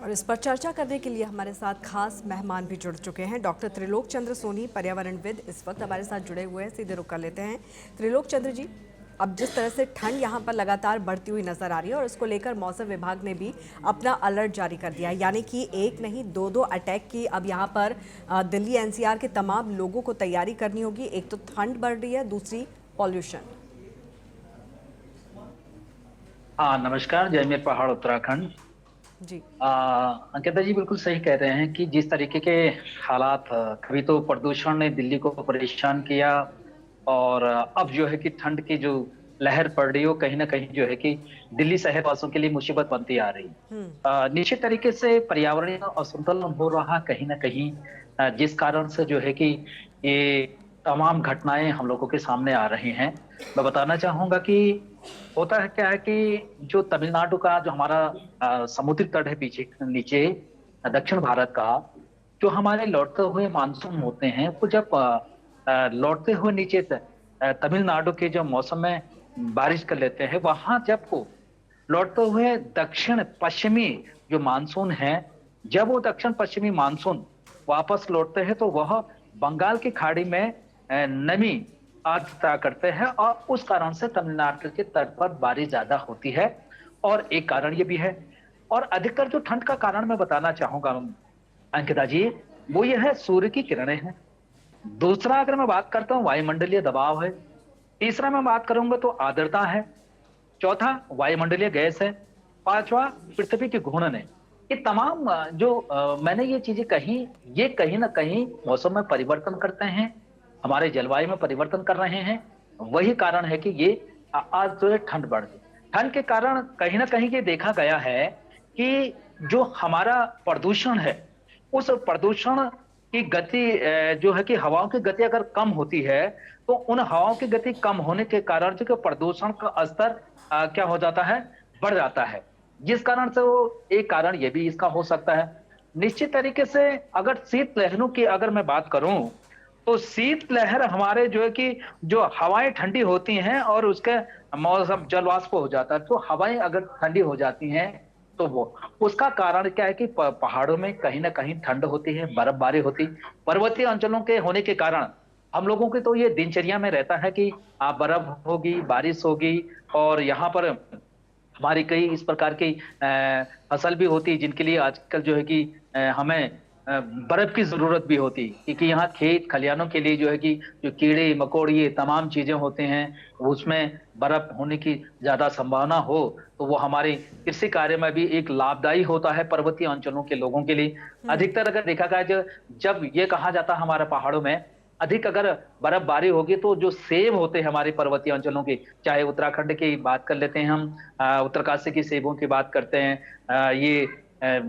और इस पर चर्चा करने के लिए हमारे साथ खास मेहमान भी जुड़ चुके हैं। डॉक्टर त्रिलोक चंद्र सोनी, पर्यावरणविद, इस वक्त हमारे साथ जुड़े हुए हैं। सीधे रुक कर लेते हैं। त्रिलोक चंद्र जी, अब जिस तरह से ठंड यहाँ पर लगातार बढ़ती हुई नजर आ रही है और इसको लेकर मौसम विभाग ने भी अपना अलर्ट जारी कर दिया है, यानी कि एक नहीं दो दो अटैक की अब यहाँ पर दिल्ली एनसीआर के तमाम लोगों को तैयारी करनी होगी। एक तो ठंड बढ़ रही है, दूसरी पॉल्यूशन। हाँ, नमस्कार। जयमीर पहाड़, उत्तराखंड। जी। अंकिता जी बिल्कुल सही कह रहे हैं कि जिस तरीके के हालात कभी तो प्रदूषण ने दिल्ली को परेशान किया, और अब जो है कि ठंड की जो लहर पड़ रही हो, कहीं ना कहीं जो है कि दिल्ली शहर वासियों के लिए मुसीबत बनती आ रही। निश्चित तरीके से पर्यावरणीय असंतुलन हो रहा कहीं ना कहीं, जिस कारण से जो है कि ये तमाम घटनाएं हम लोगों के सामने आ रही हैं। मैं बताना चाहूंगा कि होता है क्या है कि जो तमिलनाडु का जो हमारा समुद्री तट है पीछे नीचे, दक्षिण भारत का, जो हमारे लौटते हुए मानसून होते हैं वो जब लौटते हुए नीचे तमिलनाडु के जो मौसम में बारिश कर लेते हैं, वहां जब वो लौटते हुए दक्षिण पश्चिमी जो मानसून है, जब वो दक्षिण पश्चिमी मानसून वापस लौटते हैं तो वह बंगाल की खाड़ी में नमी आर्द्रता करते हैं, और उस कारण से तमिलनाडु के तट पर बारिश ज्यादा होती है। और एक कारण ये भी है। और अधिकतर जो ठंड का कारण मैं बताना चाहूंगा अंकिता जी, वो ये है सूर्य की किरणें हैं। दूसरा अगर मैं बात करता हूँ, वायुमंडलीय दबाव है। तीसरा मैं बात करूंगा तो आर्द्रता है। चौथा वायुमंडलीय गैस है। पांचवा पृथ्वी की घूर्णन है। ये तमाम मैंने ये चीजें कही, ये कहीं ना कहीं मौसम में परिवर्तन करते हैं, हमारे जलवायु में परिवर्तन कर रहे हैं। वही कारण है कि ये आज जो है ठंड बढ़ गई। ठंड के कारण कहीं ना कहीं ये देखा गया है कि जो हमारा प्रदूषण है, उस प्रदूषण की गति जो है कि हवाओं की गति अगर कम होती है, तो उन हवाओं की गति कम होने के कारण जो कि प्रदूषण का स्तर क्या हो जाता है, बढ़ जाता है। जिस कारण से वो एक कारण ये भी इसका हो सकता है। निश्चित तरीके से अगर शीत लहरों की अगर मैं बात करूं, तो शीत लहर हमारे जो है कि जो हवाएं ठंडी होती हैं और उसके मौसम जल वाष्प हो जाता है, तो हवाएं अगर ठंडी हो जाती हैं तो वो उसका कारण क्या है कि पहाड़ों में कहीं ना कहीं ठंड होती है, बर्फबारी होती। पर्वतीय अंचलों के होने के कारण हम लोगों की तो ये दिनचर्या में रहता है कि बर्फ होगी, बारिश होगी, और यहाँ पर हमारी कई इस प्रकार की फसल भी होती है जिनके लिए आजकल जो है कि हमें बर्फ की जरूरत भी होती है, क्योंकि यहाँ खेत खलिहानों के लिए जो है कि जो कीड़े मकोड़े ये तमाम चीजें होते हैं, उसमें बर्फ होने की ज्यादा संभावना हो, तो वो हमारे कृषि कार्य में भी एक लाभदायी होता है पर्वतीय अंचलों के लोगों के लिए। अधिकतर अगर देखा जाए, जब ये कहा जाता है हमारे पहाड़ों में अधिक अगर बर्फबारी होगी, तो जो सेब होते हैं हमारे पर्वतीय अंचलों के, चाहे उत्तराखंड की बात कर लेते हैं हम, उत्तरकाशी की सेबों की बात करते हैं, ये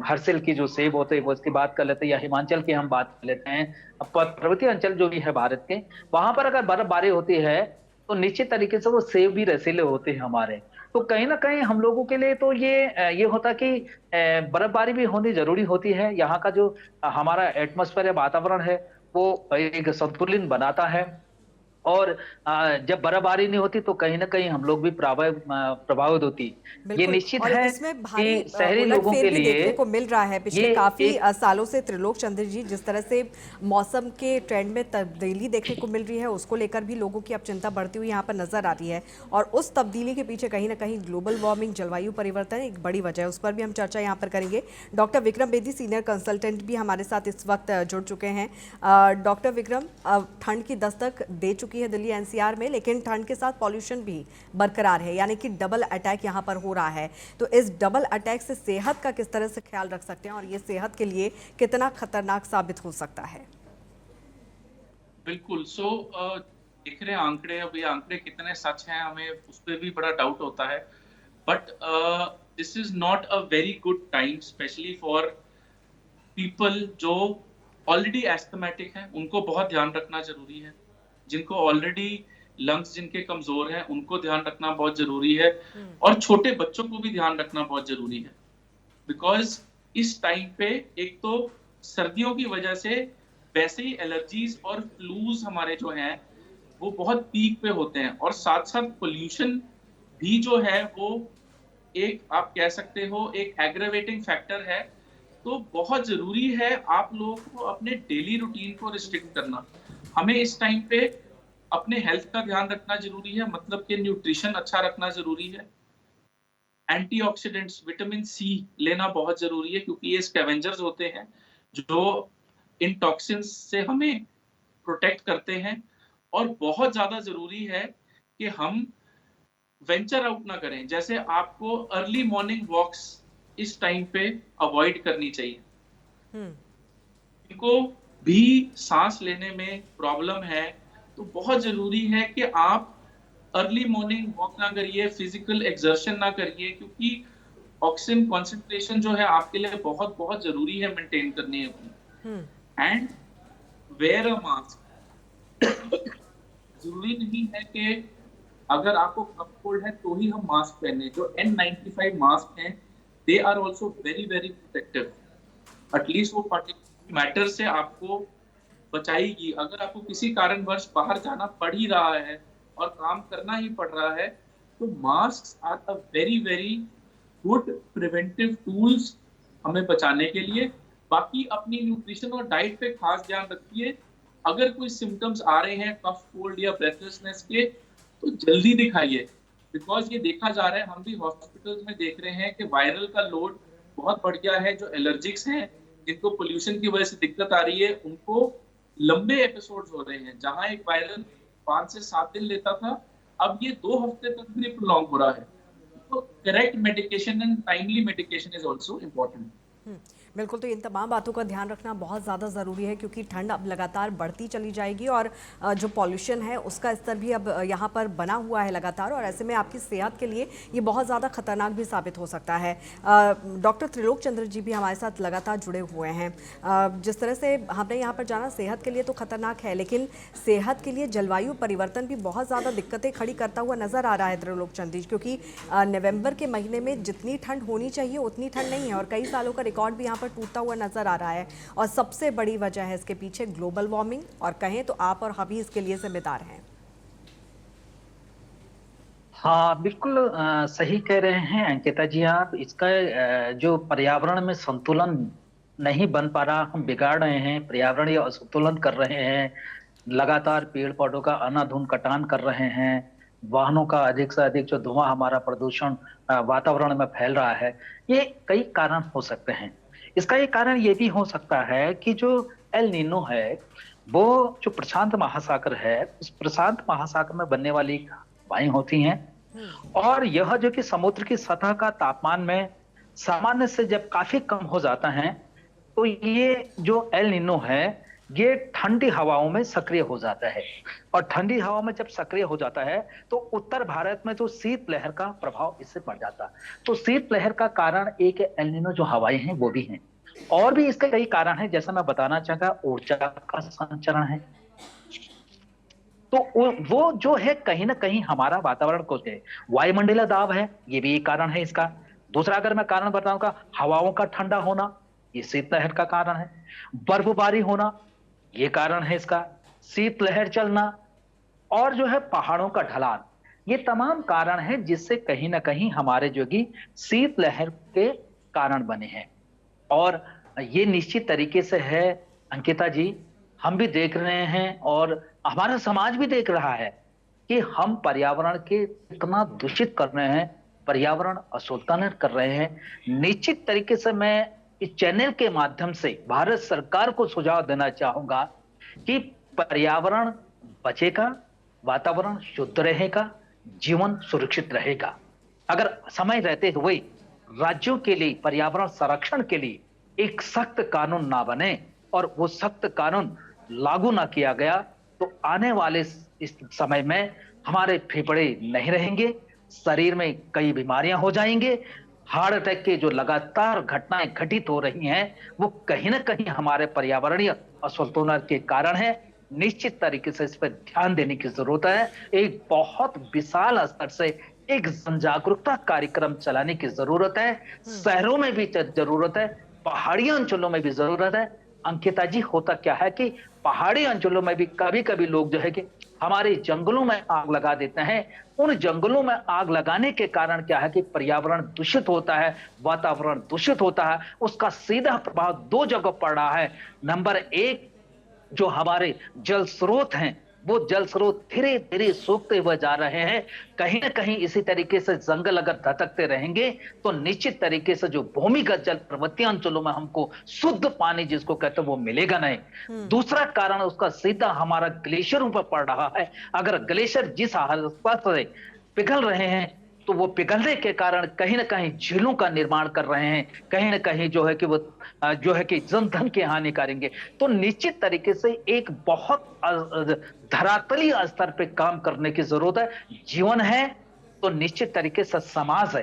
हर्सिल की जो सेब होते हैं वो उसकी बात कर लेते हैं, या हिमाचल की हम बात कर लेते हैं। अब पर्वतीय अंचल जो भी है भारत के, वहां पर अगर बर्फबारी होती है तो निश्चित तरीके से वो सेब भी रसीले होते हैं हमारे। तो कहीं ना कहीं हम लोगों के लिए तो ये होता कि बर्फबारी भी होनी जरूरी होती है। यहाँ का जो हमारा एटमॉस्फेयर है, वातावरण है, वो एक संतुलन बनाता है। और जब बर्फबारी नहीं होती तो कहीं ना कहीं हम लोग भी प्रभावित होती। ये बिल्कुल। निश्चित और है इसमें भारी कि शहरी लोगों उलटफेर के भी लिए देखने को मिल रहा है ये पिछले काफ़ी एक सालों से। त्रिलोक चंद्र जी, जिस तरह से मौसम के ट्रेंड में तब्दीली देखने को मिल रही है, उसको लेकर भी लोगों की अब चिंता बढ़ती हुई यहाँ पर नजर आ रही है। और उस तब्दीली के पीछे कहीं ना कहीं ग्लोबल वार्मिंग, जलवायु परिवर्तन एक बड़ी वजह है। उस पर भी हम चर्चा यहाँ पर करेंगे। Doctor Vikram Bedi, senior consultant, भी हमारे साथ इस वक्त जुड़ चुके हैं। डॉक्टर विक्रम, ठंड की दस्तक दे चुकी है दिल्ली एनसीआर में, लेकिन ठंड के साथ पॉल्यूशन भी बरकरार है, यानी कि डबल अटैक यहाँ पर हो रहा है। तो इस डबल अटैक से सेहत का किस तरह से ख्याल रख सकते हैं और ये सेहत के लिए कितना खतरनाक साबित हो सकता है? बिल्कुल। दिख रहे आंकड़े, अब ये आंकड़े कितने सच हैं हमें उस पर भी बड़ा डाउट होता है। But this is not a very good time, specially for people जो ऑलरेडी एस्थमेटिक हैं, उनको बहुत ध्यान रखना जरूरी है। जिनको ऑलरेडी लंग्स जिनके कमजोर हैं उनको ध्यान रखना बहुत जरूरी है, और छोटे बच्चों को भी ध्यान रखना बहुत जरूरी है। बिकॉज इस टाइम पे एक तो सर्दियों की वजह से वैसे ही एलर्जीज और फ्लूज हमारे जो हैं वो बहुत पीक पे होते हैं, और साथ साथ पोल्यूशन भी जो है वो एक आप कह सकते हो एक एग्रेवेटिंग फैक्टर है तो बहुत जरूरी है आप लोगों को अपने डेली रूटीन को रिस्ट्रिक्ट करना। हमें इस टाइम पे अपने हेल्थ का ध्यान रखना जरूरी है, मतलब कि न्यूट्रिशन अच्छा रखना जरूरी है। एंटीऑक्सीडेंट्स, विटामिन सी लेना बहुत जरूरी है, क्योंकि ये स्कैवेंजर्स होते हैं जो इन टॉक्सिन्स से हमें प्रोटेक्ट करते हैं। और बहुत ज्यादा जरूरी है कि हम वेंचर आउट ना करें। जैसे आपको अर्ली मॉर्निंग वॉक्स इस टाइम पे अवॉइड करनी चाहिए। हम्म। इनको भी सांस लेने में प्रॉब्लम है, तो बहुत जरूरी है कि आप अर्ली मॉर्निंग वॉक ना करिए, फिजिकल एक्सर्शन ना करिए, क्योंकि ऑक्सीजन कॉन्सेंट्रेशन जो है आपके लिए बहुत बहुत जरूरी है मेंटेन करनी है अपनी। Hmm. And wear a mask. जरूरी नहीं है कि अगर आपको कफ कोल्ड है तो ही हम मास्क पहने। जो N95 मास्क हैं, they are also very very protective. At least वो पार्टिकुलर मैटर से आपको बचाएगी। अगर आपको किसी कारणवश बाहर जाना पड़ ही रहा है और काम करना ही पड़ रहा है, तो mask are a very very good preventive tools हमें बचाने के लिए। बाकी अपनी न्यूट्रिशन और डाइट पे खास ध्यान रखिए। अगर कोई सिम्टम्स आ रहे हैं कफ कोल्ड या ब्रेथलेसनेस के, तो जल्दी दिखाइए। बिकॉज ये देखा जा रहा है, हम भी हॉस्पिटल्स में देख रहे हैं कि वायरल का लोड बहुत बढ़ गया है। जो एलर्जिक्स हैं, जिनको पोल्यूशन की वजह से दिक्कत आ रही है, उनको लंबे एपिसोड्स हो रहे हैं। जहां एक वायरल 5 से 7 दिन लेता था, अब ये 2 हफ्ते तक भी प्रोलॉन्ग हो रहा है। तो correct medication and timely medication is also important. Hmm, बिल्कुल। तो इन तमाम बातों का ध्यान रखना बहुत ज़्यादा ज़रूरी है, क्योंकि ठंड अब लगातार बढ़ती चली जाएगी और जो पॉल्यूशन है उसका स्तर भी अब यहाँ पर बना हुआ है लगातार, और ऐसे में आपकी सेहत के लिए ये बहुत ज़्यादा खतरनाक भी साबित हो सकता है। डॉक्टर त्रिलोक चंद्र जी भी हमारे साथ लगातार जुड़े हुए हैं। जिस तरह से हमने यहाँ पर जाना, सेहत के लिए तो खतरनाक है, लेकिन सेहत के लिए जलवायु परिवर्तन भी बहुत ज़्यादा दिक्कतें खड़ी करता हुआ नज़र आ रहा है त्रिलोक चंद्र जी, क्योंकि नवंबर के महीने में जितनी ठंड होनी चाहिए उतनी ठंड नहीं है, और कई सालों का रिकॉर्ड भी यहाँ पर टूटता हुआ नजर आ रहा है। और सबसे बड़ी वजह है इसके पीछे ग्लोबल वार्मिंग, और कहें तो आप और हम ही इसके लिए जिम्मेदार हैं। हाँ बिल्कुल सही कह रहे हैं अंकिता जी आप। इसका जो पर्यावरण में संतुलन नहीं बन पा रहा, हम बिगाड़ रहे हैं, पर्यावरणीय असंतुलन कर रहे हैं, लगातार पेड़ पौधों का अंधाधुंध कटान कर रहे हैं, वाहनों का अधिक से अधिक जो धुआं हमारा प्रदूषण वातावरण में फैल रहा है, ये कई कारण हो सकते हैं। इसका एक कारण ये भी हो सकता है कि जो एल नीनो है, वो जो प्रशांत महासागर है, उस प्रशांत महासागर में बनने वाली हवाएं होती हैं, और यह जो कि समुद्र की सतह का तापमान में सामान्य से जब काफी कम हो जाता है, तो ये जो एल नीनो है, ये ठंडी हवाओं में सक्रिय हो जाता है। और ठंडी हवा में जब सक्रिय हो जाता है, तो उत्तर भारत में जो शीत लहर का प्रभाव इससे पड़ जाता है। तो शीत लहर का कारण एक एल नीनो जो हवाएं हैं वो भी हैं, और भी इसके कई कारण हैं। जैसा मैं बताना चाहता, ऊर्जा का संचरण है। तो वो जो है कहीं ना कहीं हमारा वातावरण को है, वायुमंडलीय दाब है, ये भी एक कारण है इसका। दूसरा अगर मैं कारण बताऊंगा, हवाओं का ठंडा होना, ये शीतलहर का कारण है। बर्फबारी होना, ये कारण है इसका। शीतलहर चलना, और जो है पहाड़ों का ढलान, ये तमाम कारण है जिससे कहीं ना कहीं हमारे जो कि शीतलहर के कारण बने हैं। और ये निश्चित तरीके से है अंकिता जी, हम भी देख रहे हैं और हमारा समाज भी देख रहा है कि हम पर्यावरण के इतना दूषित कर रहे हैं, पर्यावरण अशोधन कर रहे हैं। निश्चित तरीके से मैं इस चैनल के माध्यम से भारत सरकार को सुझाव देना चाहूंगा कि पर्यावरण बचेगा, वातावरण शुद्ध रहेगा, जीवन सुरक्षित रहेगा। अगर समय रहते हुए राज्यों के लिए पर्यावरण संरक्षण के लिए एक सख्त कानून ना बने और वो सख्त कानून लागू ना किया गया, तो आने वाले इस समय में हमारे फेफड़े नहीं रहेंगे, शरीर में कई बीमारियां हो जाएंगे। हार्ट अटैक के जो लगातार घटनाएं घटित हो रही हैं, वो कहीं ना कहीं हमारे पर्यावरणीय असंतुलन के कारण है। निश्चित तरीके से इस पर ध्यान देने की जरूरत है। एक बहुत विशाल स्तर से एक जन जागरूकता कार्यक्रम चलाने की जरूरत है। शहरों में भी जरूरत है, पहाड़ी अंचलों में भी जरूरत है। अंकिता जी, होता क्या है कि पहाड़ी अंचलों में भी कभी कभी लोग जो है कि हमारे जंगलों में आग लगा देते हैं। उन जंगलों में आग लगाने के कारण क्या है कि पर्यावरण दूषित होता है, वातावरण दूषित होता है। उसका सीधा प्रभाव दो जगह पड़ रहा है। नंबर एक, जो हमारे जल स्रोत हैं, वो जल स्रोत धीरे धीरे सूखते हुए जा रहे हैं। कहीं ना कहीं इसी तरीके से जंगल अगर धधकते रहेंगे तो निश्चित तरीके से जो भूमिगत जल पर्वतीय अंचलों में हमको शुद्ध पानी जिसको कहते हैं वो मिलेगा नहीं। दूसरा कारण उसका सीधा हमारा ग्लेशियरों पर पड़ रहा है। अगर ग्लेशियर जिस हालत से पिघल रहे हैं तो वो पिघलने के कारण कहीं ना कहीं झीलों का निर्माण कर रहे हैं, कहीं ना कहीं जो है कि वो जो है कि जनधन की हानि करेंगे। तो निश्चित तरीके से एक बहुत धरातली स्तर पे काम करने की जरूरत है। जीवन है तो निश्चित तरीके से समाज है,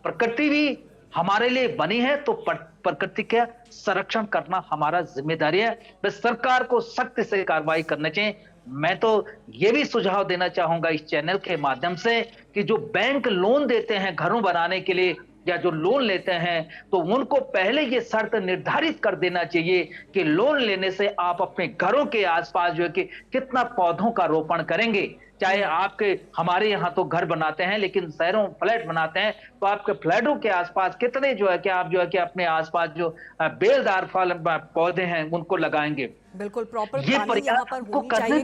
प्रकृति भी हमारे लिए बनी है, तो प्रकृति का संरक्षण करना हमारा जिम्मेदारी है। बस सरकार को सख्त से कार्रवाई करनी चाहिए। मैं तो ये भी सुझाव देना चाहूंगा इस चैनल के माध्यम से कि जो बैंक लोन देते हैं घरों बनाने के लिए या जो लोन लेते हैं, तो उनको पहले ये शर्त निर्धारित कर देना चाहिए कि लोन लेने से आप अपने घरों के आसपास जो है कि कितना पौधों का रोपण करेंगे। चाहे आपके हमारे यहाँ तो घर बनाते हैं, लेकिन शहरों में फ्लैट बनाते हैं, तो आपके फ्लैटों के आसपास कितने जो है कि आप जो है कि अपने आसपास जो बेलदार फल पौधे हैं उनको लगाएंगे। बिल्कुल प्रॉपर ये प्लानिंग यहाँ प्रयास पर हमको होनी करने चाहिए,